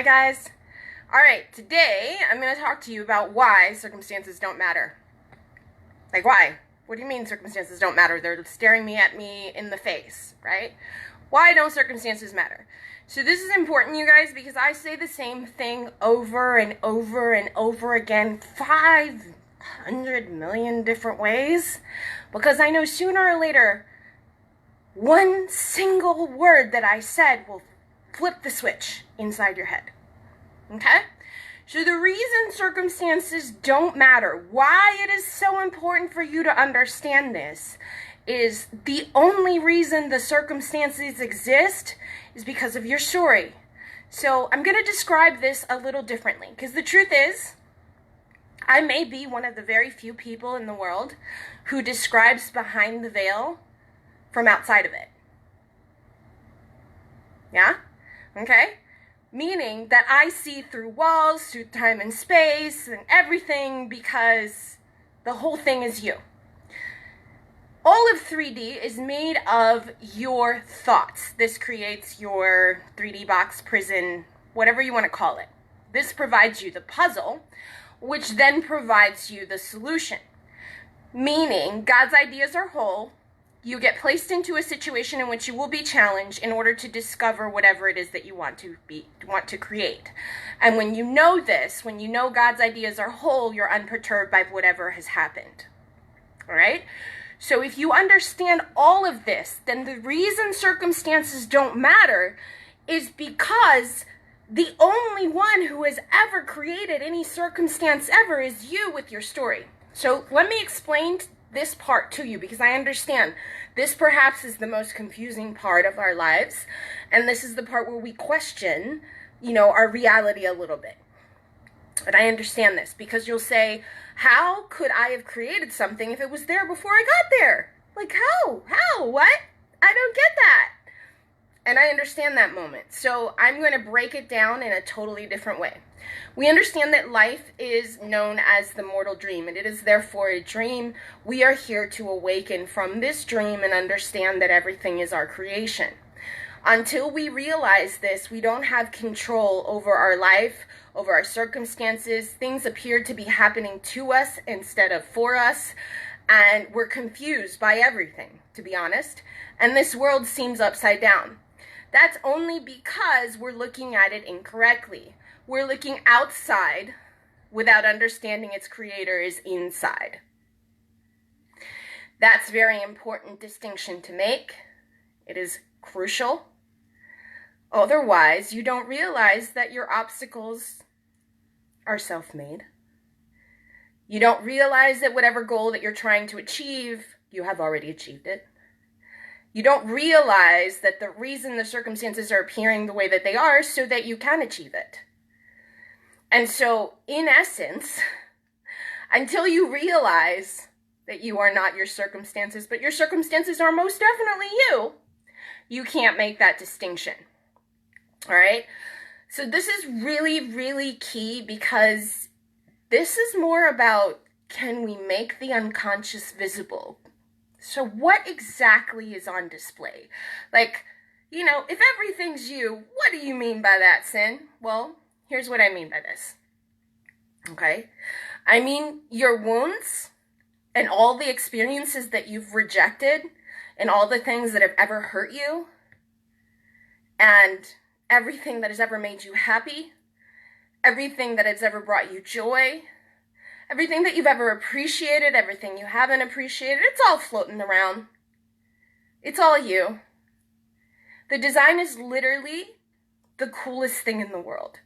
Hi guys. Alright, today I'm going to talk to you about why circumstances don't matter. Like why? What do you mean circumstances don't matter? They're staring at me in the face, right? Why don't circumstances matter? So this is important, you guys, because I say the same thing over and over and over again 500 million different ways, because I know sooner or later one single word that I said will flip the switch inside your head. Okay? So the reason circumstances don't matter, why it is so important for you to understand this, is the only reason the circumstances exist is because of your story. So I'm going to describe this a little differently, because the truth is, I may be one of the very few people in the world who describes behind the veil from outside of it. Yeah? Okay? Meaning that I see through walls, through time and space, and everything, because the whole thing is you. All of 3D is made of your thoughts. This creates your 3D box, prison, whatever you want to call it. This provides you the puzzle, which then provides you the solution. Meaning, God's ideas are whole. You get placed into a situation in which you will be challenged in order to discover whatever it is that you want to create. And when you know this, when you know God's ideas are whole, you're unperturbed by whatever has happened. All right? So if you understand all of this, then the reason circumstances don't matter is because the only one who has ever created any circumstance ever is you with your story. So let me explain this part to you, because I understand this perhaps is the most confusing part of our lives, and this is the part where we question, our reality a little bit. And I understand this, because you'll say, how could I have created something if it was there before I got there? Like, how? What? I don't get that. And I understand that moment. So I'm going to break it down in a totally different way. We understand that life is known as the mortal dream, and it is therefore a dream. We are here to awaken from this dream and understand that everything is our creation. Until we realize this, we don't have control over our life, over our circumstances. Things appear to be happening to us instead of for us, and we're confused by everything, to be honest. And this world seems upside down. That's only because we're looking at it incorrectly. We're looking outside without understanding its creator is inside. That's a very important distinction to make. It is crucial. Otherwise, you don't realize that your obstacles are self-made. You don't realize that whatever goal that you're trying to achieve, you have already achieved it. You don't realize that the reason the circumstances are appearing the way that they are is so that you can achieve it. And so, in essence, until you realize that you are not your circumstances, but your circumstances are most definitely you, you can't make that distinction. All right? So this is really, really key, because this is more about, can we make the unconscious visible? So what exactly is on display? Like, if everything's you, what do you mean by that, Sin? Well, here's what I mean by this. Okay? I mean your wounds and all the experiences that you've rejected and all the things that have ever hurt you and everything that has ever made you happy, everything that has ever brought you joy, everything that you've ever appreciated, everything you haven't appreciated, it's all floating around. It's all you. The design is literally the coolest thing in the world.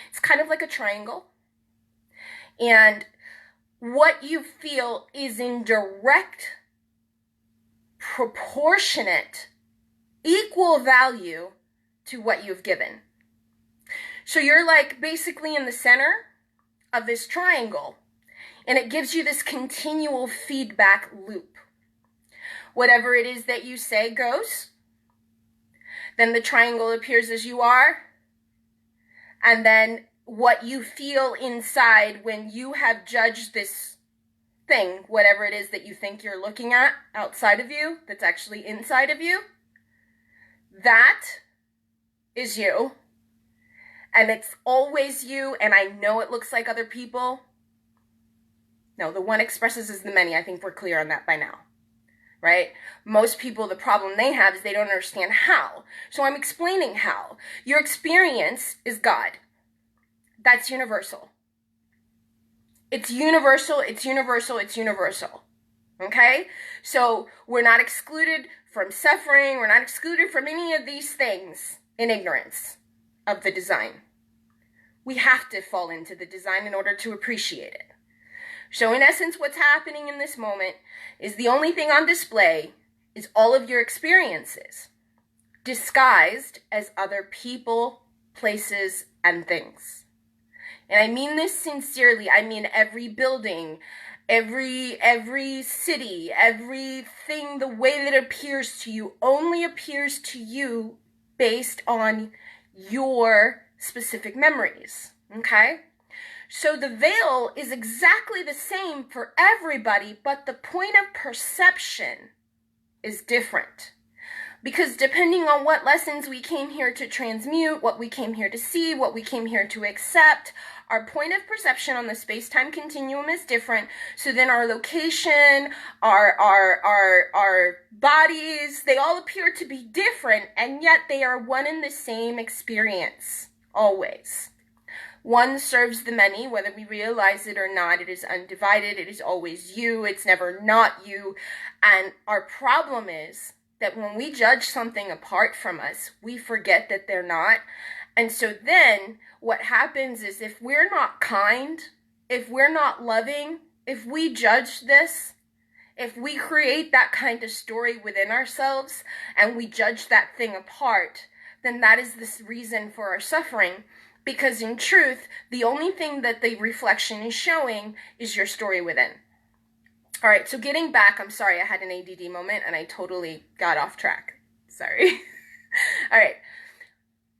It's kind of like a triangle. And what you feel is in direct, proportionate, equal value to what you've given. So you're like basically in the center of this triangle, and it gives you this continual feedback loop. Whatever it is that you say goes, then the triangle appears as you are, and then what you feel inside when you have judged this thing, whatever it is that you think you're looking at outside of you, that's actually inside of you, that is you. and it's always you, and I know it looks like other people. No, the one expresses as the many. I think we're clear on that by now, right? Most people, the problem they have is they don't understand how. So I'm explaining how. Your experience is God. That's universal. It's universal, it's universal, it's universal. Okay? So we're not excluded from suffering. We're not excluded from any of these things in ignorance of the design. We have to fall into the design in order to appreciate it. So in essence, what's happening in this moment is the only thing on display is all of your experiences, disguised as other people, places, and things. And I mean this sincerely. I mean every building, every city, everything, the way that it appears to you only appears to you based on your specific memories, okay? So the veil is exactly the same for everybody, but the point of perception is different. Because depending on what lessons we came here to transmute, what we came here to see, what we came here to accept, our point of perception on the space-time continuum is different. So then our location, our bodies, they all appear to be different, and yet they are one and the same experience, always. One serves the many, whether we realize it or not. It is undivided. It is always you. It's never not you. And our problem is that when we judge something apart from us, we forget that they're not. And so then what happens is if we're not kind, if we're not loving, if we judge this, if we create that kind of story within ourselves and we judge that thing apart, then that is the reason for our suffering. Because in truth, the only thing that the reflection is showing is your story within. All right, so getting back, I'm sorry, I had an ADD moment and I totally got off track. Sorry. All right,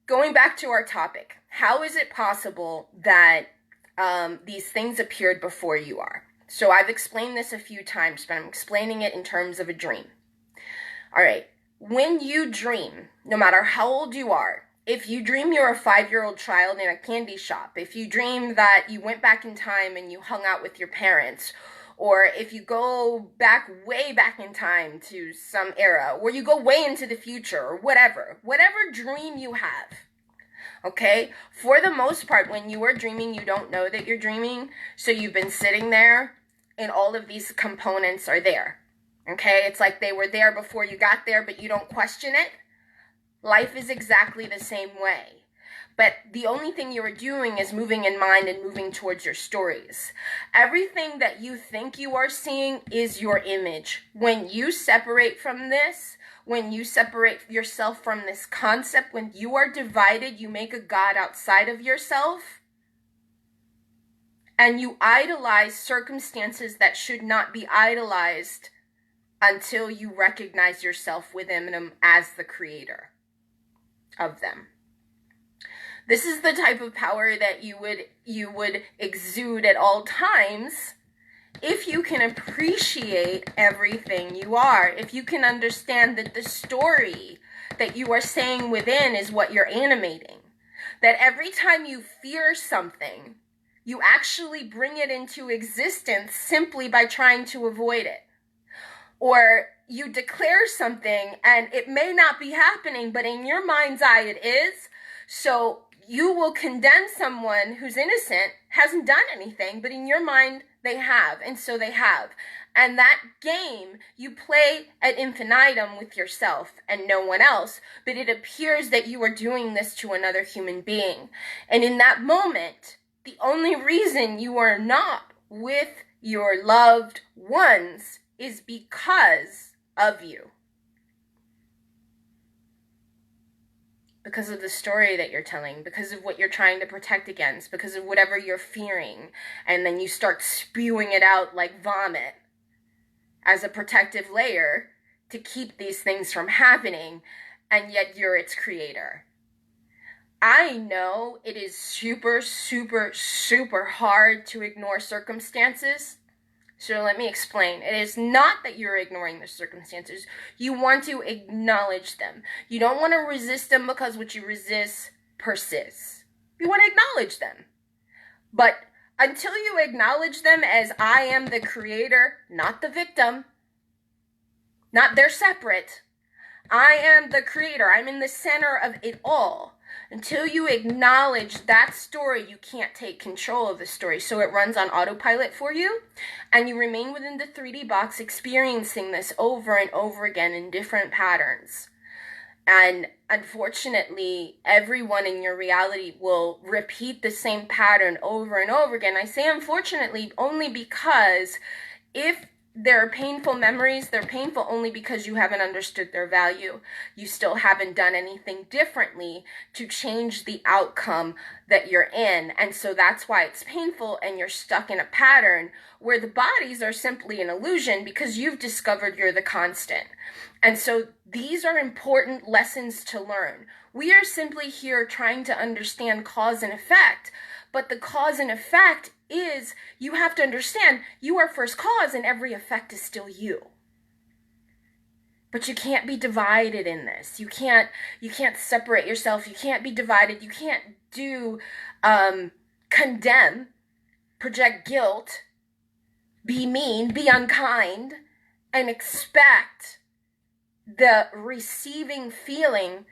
going back to our topic. How is it possible that these things appeared before you are? So I've explained this a few times, but I'm explaining it in terms of a dream. All right, when you dream, no matter how old you are, if you dream you're a 5-year-old child in a candy shop, if you dream that you went back in time and you hung out with your parents, or if you go back, way back in time to some era, or you go way into the future, or whatever dream you have, okay? For the most part, when you are dreaming, you don't know that you're dreaming, so you've been sitting there, and all of these components are there, okay? It's like they were there before you got there, but you don't question it. Life is exactly the same way. But the only thing you are doing is moving in mind and moving towards your stories. Everything that you think you are seeing is your image. When you separate from this, when you separate yourself from this concept, when you are divided, you make a God outside of yourself, and you idolize circumstances that should not be idolized until you recognize yourself within them as the creator of them. This is the type of power that you would exude at all times if you can appreciate everything you are, if you can understand that the story that you are saying within is what you're animating, that every time you fear something, you actually bring it into existence simply by trying to avoid it. Or you declare something and it may not be happening, but in your mind's eye it is. So you will condemn someone who's innocent, hasn't done anything, but in your mind they have, and so they have. And that game you play ad infinitum with yourself and no one else, but it appears that you are doing this to another human being. And in that moment, the only reason you are not with your loved ones is because of you. Because of the story that you're telling, because of what you're trying to protect against, because of whatever you're fearing, and then you start spewing it out like vomit as a protective layer to keep these things from happening, and yet you're its creator. I know it is super, super, super hard to ignore circumstances. So let me explain. It is not that you're ignoring the circumstances. You want to acknowledge them. You don't want to resist them because what you resist persists. You want to acknowledge them. But until you acknowledge them as I am the creator, not the victim, not they're separate. I am the creator. I'm in the center of it all. Until you acknowledge that story, you can't take control of the story. So it runs on autopilot for you, and you remain within the 3D box experiencing this over and over again in different patterns. And unfortunately, everyone in your reality will repeat the same pattern over and over again. I say unfortunately only because if there are painful memories, they're painful only because you haven't understood their value. You still haven't done anything differently to change the outcome that you're in. And so that's why it's painful and you're stuck in a pattern where the bodies are simply an illusion because you've discovered you're the constant. And so these are important lessons to learn. We are simply here trying to understand cause and effect, but the cause and effect is you have to understand you are first cause and every effect is still you. But you can't be divided in this. You can't separate yourself. You can't be divided. You can't condemn, project guilt, be mean, be unkind, and expect the receiving feeling,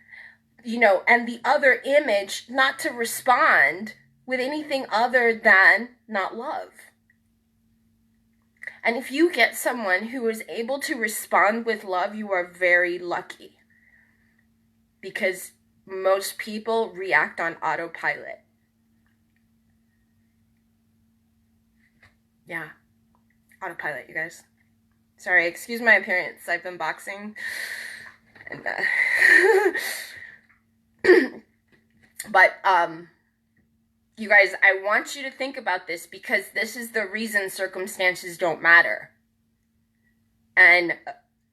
and the other image not to respond with anything other than not love. And if you get someone who is able to respond with love, you are very lucky. Because most people react on autopilot. Yeah, autopilot, you guys. Sorry, excuse my appearance. I've been boxing. And, but, you guys, I want you to think about this because this is the reason circumstances don't matter. And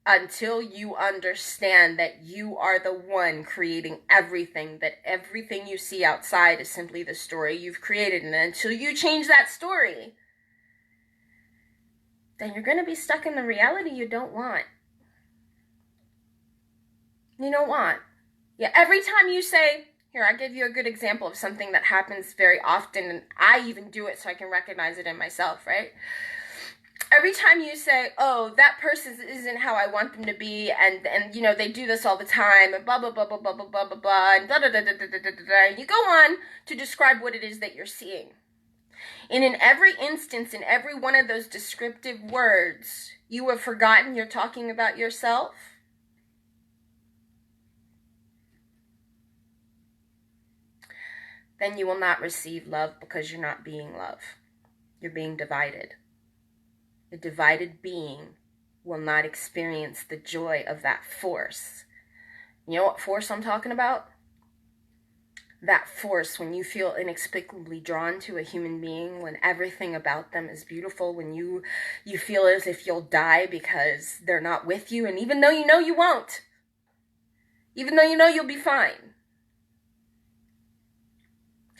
until you understand that you are the one creating everything, that everything you see outside is simply the story you've created, and until you change that story, then you're going to be stuck in the reality you don't want. You don't want. Yeah, every time you say, here, I'll give you a good example of something that happens very often, and I even do it so I can recognize it in myself, right? Every time you say, oh, that person isn't how I want them to be, and they do this all the time, and blah, blah, blah, blah, blah, blah, blah, blah, blah, and blah, blah, blah, blah, blah, blah, blah, and you go on to describe what it is that you're seeing. And in every instance, in every one of those descriptive words, you have forgotten you're talking about yourself. Then you will not receive love because you're not being love. You're being divided. The divided being will not experience the joy of that force. You know what force I'm talking about? That force when you feel inexplicably drawn to a human being, when everything about them is beautiful, when you feel as if you'll die because they're not with you, and even though you know you won't, even though you know you'll be fine.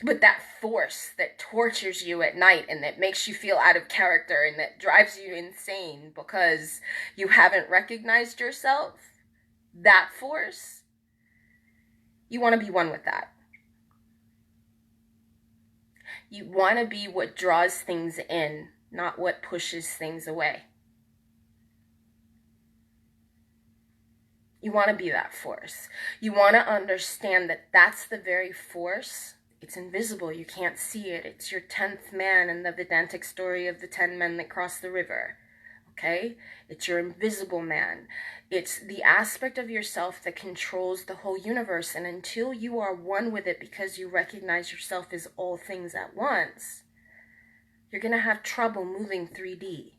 But that force that tortures you at night and that makes you feel out of character and that drives you insane because you haven't recognized yourself, that force, you want to be one with that. You want to be what draws things in, not what pushes things away. You want to be that force. You want to understand that that's the very force. It's invisible. You can't see it. It's your 10th man in the Vedantic story of the 10 men that crossed the river. Okay? It's your invisible man. It's the aspect of yourself that controls the whole universe. And until you are one with it because you recognize yourself as all things at once, you're going to have trouble moving 3D.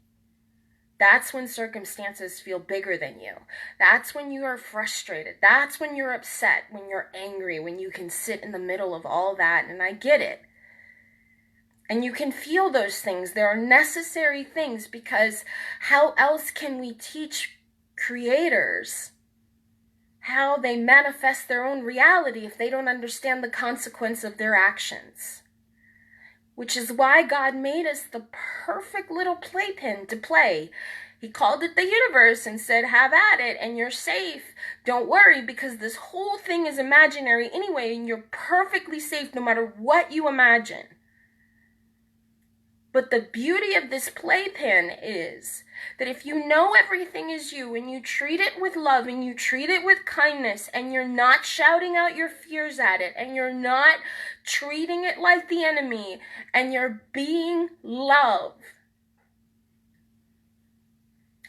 That's when circumstances feel bigger than you. That's when you are frustrated. That's when you're upset, when you're angry, when you can sit in the middle of all that. And I get it. And you can feel those things. There are necessary things because how else can we teach creators how they manifest their own reality if they don't understand the consequence of their actions? Which is why God made us the perfect little playpen to play. He called it the universe and said, have at it, and you're safe. Don't worry, because this whole thing is imaginary anyway, and you're perfectly safe no matter what you imagine. But the beauty of this playpen is that if you know everything is you, and you treat it with love, and you treat it with kindness, and you're not shouting out your fears at it, and you're not treating it like the enemy, and you're being love,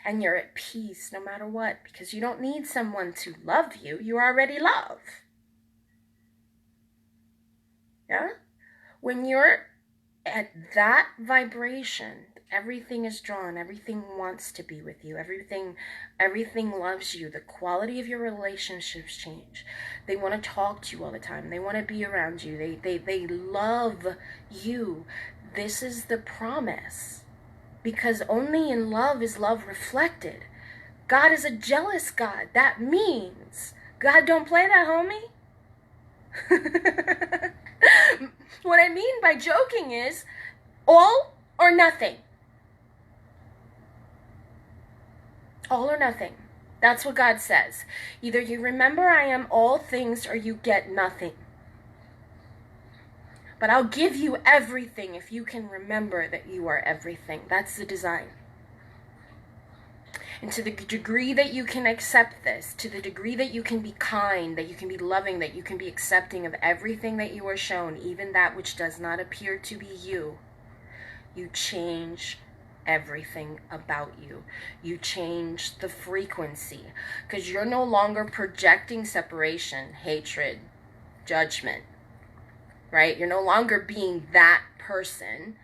and you're at peace no matter what, because you don't need someone to love you. You already love. Yeah? When you're at that vibration, everything is drawn. Everything wants to be with you. Everything loves you. The quality of your relationships change. They want to talk to you all the time. They want to be around you. They love you. This is the promise. Because only in love is love reflected. God is a jealous God. That means God don't play that, homie. What I mean by joking is all or nothing. All or nothing. That's what God says. Either you remember I am all things or you get nothing. But I'll give you everything if you can remember that you are everything. That's the design. And to the degree that you can accept this, to the degree that you can be kind, that you can be loving, that you can be accepting of everything that you are shown, even that which does not appear to be you, you change everything about you. You change the frequency, because you're no longer projecting separation, hatred, judgment. Right? You're no longer being that person,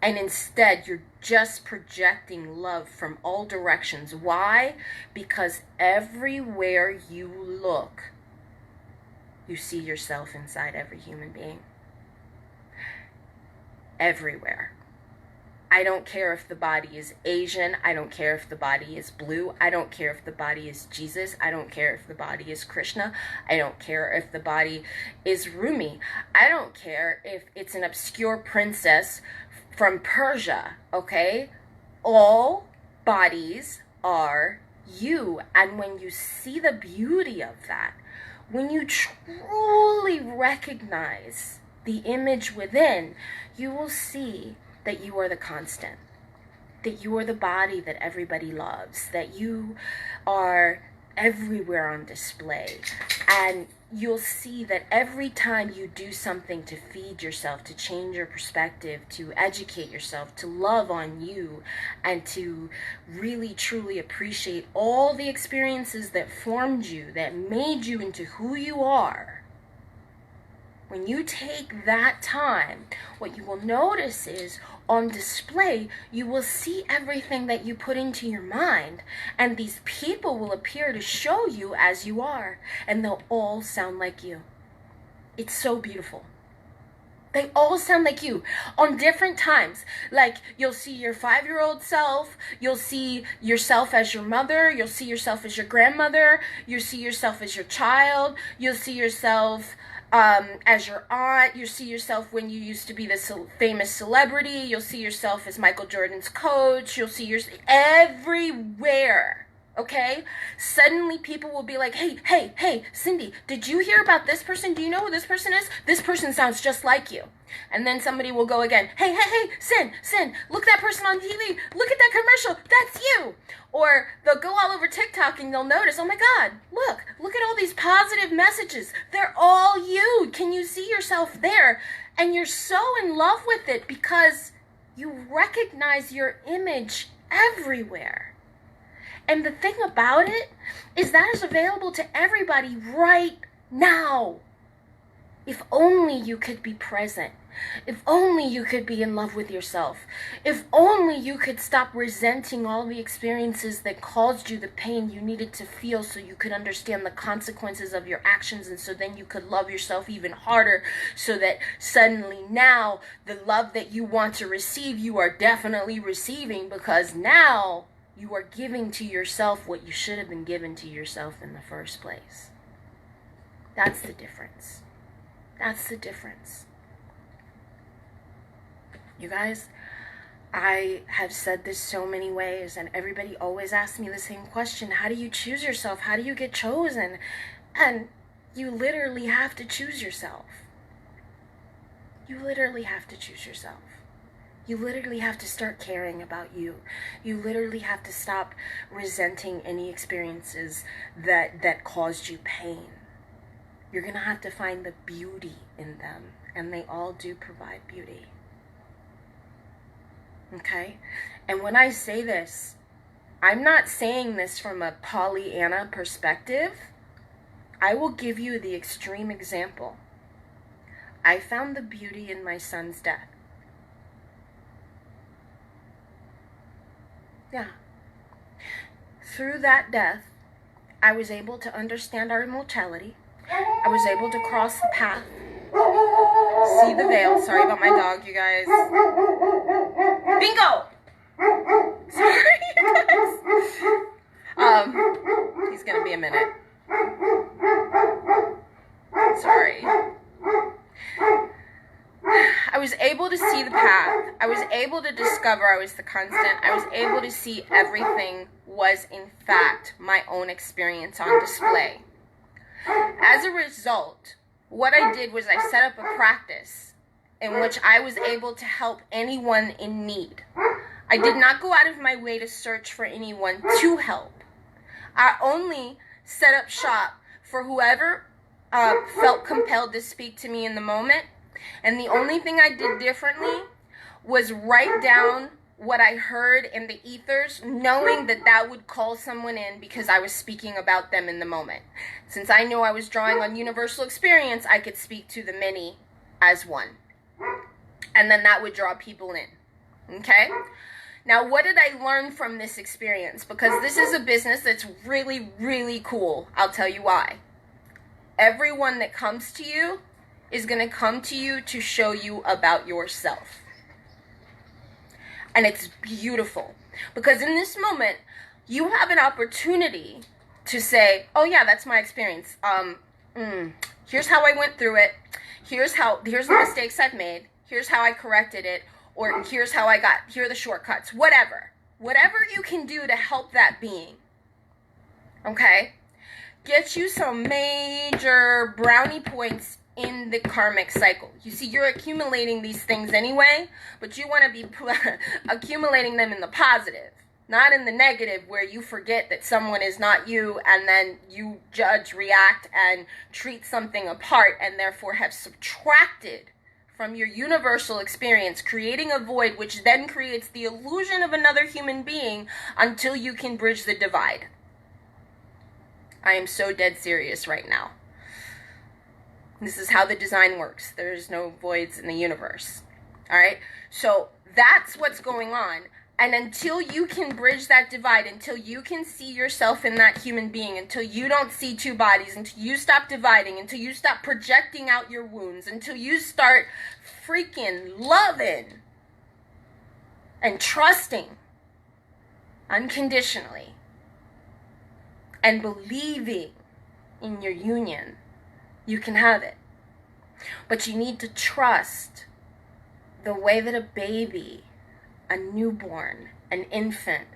and instead you're just projecting love from all directions. Why? Because everywhere you look, you see yourself inside every human being. Everywhere. I don't care if the body is Asian. I don't care if the body is blue. I don't care if the body is Jesus. I don't care if the body is Krishna. I don't care if the body is Rumi. I don't care if it's an obscure princess from Persia, okay? All bodies are you. And when you see the beauty of that, when you truly recognize the image within, you will see that you are the constant, that you are the body that everybody loves, that you are everywhere on display. And you'll see that every time you do something to feed yourself, to change your perspective, to educate yourself, to love on you, and to really truly appreciate all the experiences that formed you, that made you into who you are, when you take that time, what you will notice is on display, you will see everything that you put into your mind, and these people will appear to show you as you are, and they'll all sound like you. It's so beautiful. They all sound like you on different times. Like, you'll see your 5-year-old self, you'll see yourself as your mother, you'll see yourself as your grandmother, you'll see yourself as your child, you'll see yourself as your aunt, you see yourself when you used to be this famous celebrity, you'll see yourself as Michael Jordan's coach, you'll see yourself everywhere, okay? Suddenly people will be like, hey, Cindy, did you hear about this person? Do you know who this person is? This person sounds just like you. And then somebody will go again, hey, Sin, look that person on TV, look at that commercial, that's you. Or they'll go all over TikTok and they'll notice, oh my God, look at all these positive messages. They're all you. Can you see yourself there? And you're so in love with it because you recognize your image everywhere. And the thing about it is that is available to everybody right now. If only you could be present. If only you could be in love with yourself. If only you could stop resenting all the experiences that caused you the pain you needed to feel so you could understand the consequences of your actions, and so then you could love yourself even harder, so that suddenly now the love that you want to receive, you are definitely receiving, because now you are giving to yourself what you should have been given to yourself in the first place. That's the difference. That's the difference. You guys, I have said this so many ways, and everybody always asks me the same question: how do you choose yourself? How do you get chosen? And you literally have to choose yourself. You literally have to choose yourself. You literally have to start caring about you. You literally have to stop resenting any experiences that caused you pain. You're going to have to find the beauty in them, and they all do provide beauty. Okay? And when I say this, I'm not saying this from a Pollyanna perspective. I will give you the extreme example. I found the beauty in my son's death. Yeah. Through that death, I was able to understand our mortality. I was able to cross the path, see the veil. Sorry about my dog, you guys. Bingo! Sorry, you guys. He's gonna be a minute. Sorry. I was able to see the path. I was able to discover I was the constant. I was able to see everything was, in fact, my own experience on display. As a result, what I did was I set up a practice in which I was able to help anyone in need. I did not go out of my way to search for anyone to help. I only set up shop for whoever felt compelled to speak to me in the moment. And the only thing I did differently was write down what I heard in the ethers, knowing that that would call someone in because I was speaking about them in the moment. Since I knew I was drawing on universal experience, I could speak to the many as one. And then that would draw people in. Okay? Now, what did I learn from this experience? Because this is a business that's really, really cool. I'll tell you why. Everyone that comes to you is going to come to you to show you about yourself. And it's beautiful. Because in this moment, you have an opportunity to say, oh yeah, that's my experience. Here's how I went through it. Here's the mistakes I've made. Here's how I corrected it. Or here are the shortcuts. Whatever you can do to help that being. Okay? Get you some major brownie points in the karmic cycle. You see, you're accumulating these things anyway, but you want to be accumulating them in the positive, not in the negative where you forget that someone is not you and then you judge, react, and treat something apart and therefore have subtracted from your universal experience, creating a void which then creates the illusion of another human being until you can bridge the divide. I am so dead serious right now. This is how the design works. There's no voids in the universe. All right? So that's what's going on. And until you can bridge that divide, until you can see yourself in that human being, until you don't see two bodies, until you stop dividing, until you stop projecting out your wounds, until you start freaking loving and trusting unconditionally and believing in your union, you can have it. But you need to trust the way that a baby, a newborn, an infant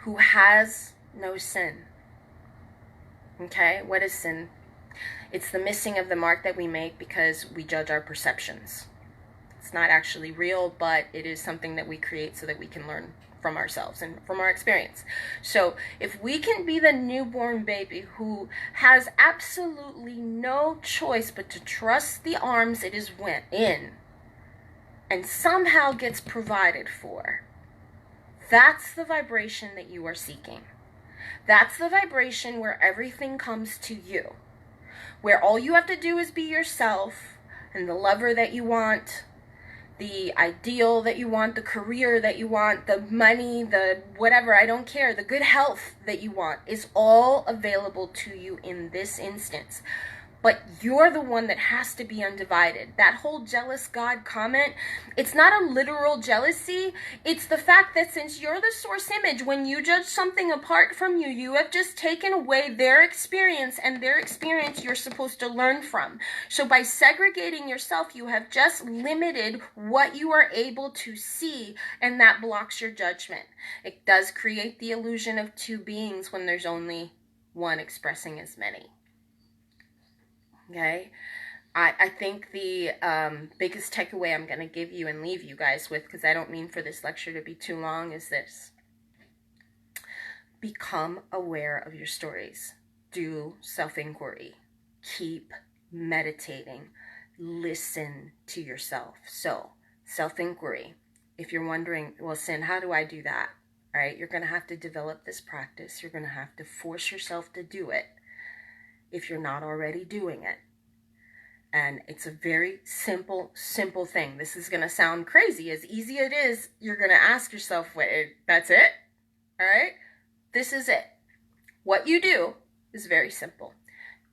who has no sin. Okay? What is sin? It's the missing of the mark that we make because we judge our perceptions. It's not actually real, but it is something that we create so that we can learn from ourselves and from our experience. So if we can be the newborn baby who has absolutely no choice but to trust the arms it is in and somehow gets provided for, that's the vibration that you are seeking. That's the vibration where everything comes to you, where all you have to do is be yourself, and the lover that you want, the ideal that you want, the career that you want, the money, the whatever, I don't care, the good health that you want is all available to you in this instance. But you're the one that has to be undivided. That whole jealous God comment, it's not a literal jealousy. It's the fact that since you're the source image, when you judge something apart from you, you have just taken away their experience, and their experience you're supposed to learn from. So by segregating yourself, you have just limited what you are able to see, and that blocks your judgment. It does create the illusion of two beings when there's only one expressing as many. Okay, I think the biggest takeaway I'm going to give you and leave you guys with, because I don't mean for this lecture to be too long, is this. Become aware of your stories. Do self-inquiry. Keep meditating. Listen to yourself. So, self-inquiry. If you're wondering, well, Sin, how do I do that? All right, you're going to have to develop this practice. You're going to have to force yourself to do it if you're not already doing it. And it's a very simple thing. This is going to sound crazy. As easy as it is, you're going to ask yourself, wait, that's it? All right? This is it. What you do is very simple.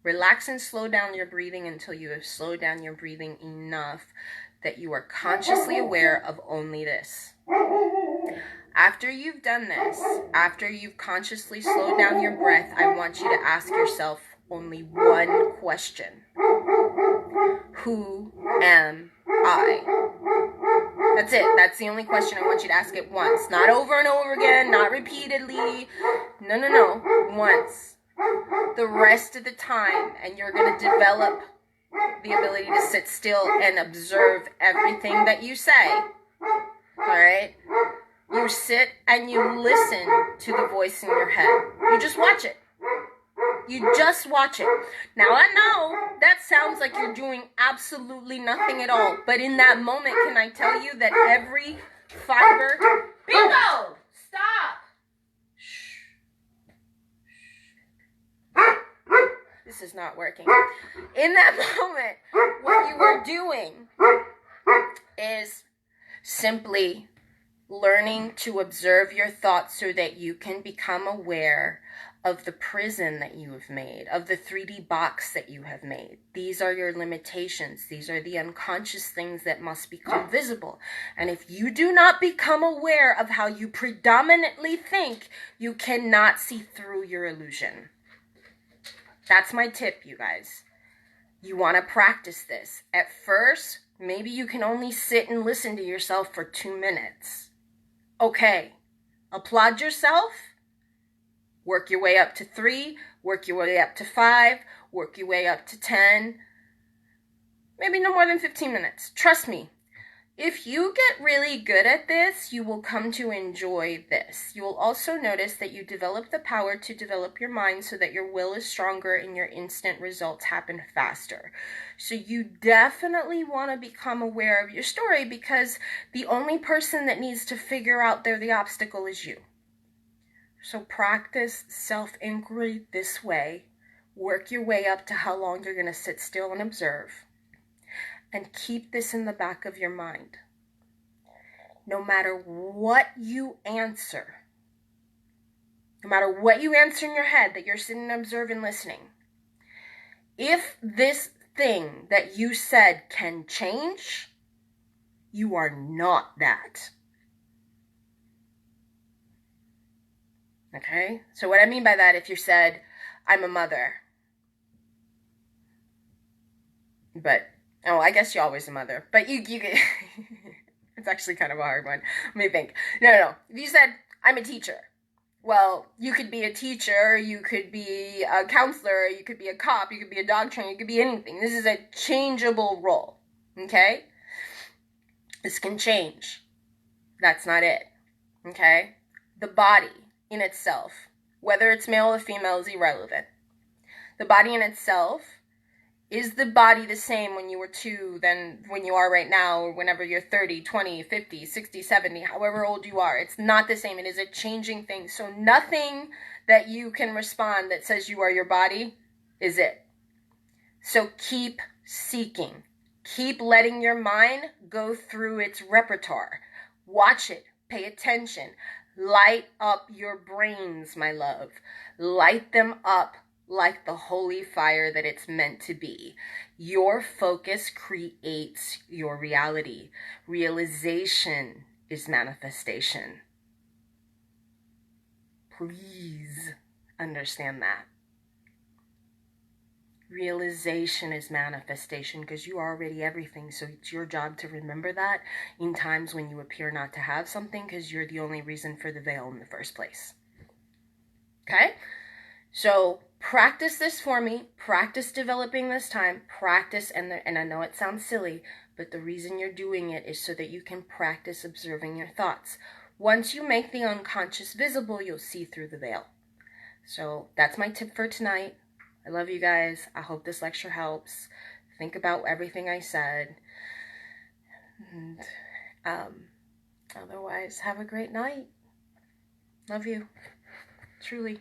Relax and slow down your breathing until you have slowed down your breathing enough that you are consciously aware of only this. After you've done this, after you've consciously slowed down your breath, I want you to ask yourself only one question. Who am I? That's it. That's the only question. I want you to ask it once. Not over and over again, not repeatedly. No. Once. The rest of the time, and you're going to develop the ability to sit still and observe everything that you say. All right? You sit and you listen to the voice in your head. You just watch it. You just watch it. Now, I know that sounds like you're doing absolutely nothing at all. But in that moment, can I tell you that every fiber... Bingo! Stop! Shh. This is not working. In that moment, what you are doing is simply learning to observe your thoughts so that you can become aware of the prison that you have made, of the 3D box that you have made. These are your limitations. These are the unconscious things that must become visible. And if you do not become aware of how you predominantly think, you cannot see through your illusion. That's my tip, you guys. You want to practice this. At first, maybe you can only sit and listen to yourself for 2 minutes. Okay, applaud yourself. Work your way up to 3, work your way up to 5, work your way up to 10. Maybe no more than 15 minutes. Trust me. If you get really good at this, you will come to enjoy this. You will also notice that you develop the power to develop your mind so that your will is stronger and your instant results happen faster. So you definitely want to become aware of your story, because the only person that needs to figure out the obstacle is you. So practice self-inquiry this way. Work your way up to how long you're going to sit still and observe. And keep this in the back of your mind. No matter what you answer, no matter what you answer in your head that you're sitting and observing, listening, if this thing that you said can change, you are not that. Okay? So what I mean by that, if you said, I'm a mother, but, oh, I guess you're always a mother, but you get, it's actually kind of a hard one. Let me think. No. If you said, I'm a teacher, well, you could be a teacher, you could be a counselor, you could be a cop, you could be a dog trainer, you could be anything. This is a changeable role, okay? This can change. That's not it, okay? The body in itself, whether it's male or female, is irrelevant. The body in itself, is the body the same when you were 2 than when you are right now, or whenever you're 30, 20, 50, 60, 70, however old you are? It's not the same. It is a changing thing. So nothing that you can respond that says you are your body is it. So keep seeking. Keep letting your mind go through its repertoire. Watch it. Pay attention. Light up your brains, my love. Light them up like the holy fire that it's meant to be. Your focus creates your reality. Realization is manifestation. Please understand that. Realization is manifestation, because you are already everything. So it's your job to remember that in times when you appear not to have something, because you're the only reason for the veil in the first place. Okay? So practice this for me. Practice developing this time. Practice, and I know it sounds silly, but the reason you're doing it is so that you can practice observing your thoughts. Once you make the unconscious visible, you'll see through the veil. So that's my tip for tonight. I love you guys. I hope this lecture helps. Think about everything I said. And otherwise, have a great night. Love you. Truly.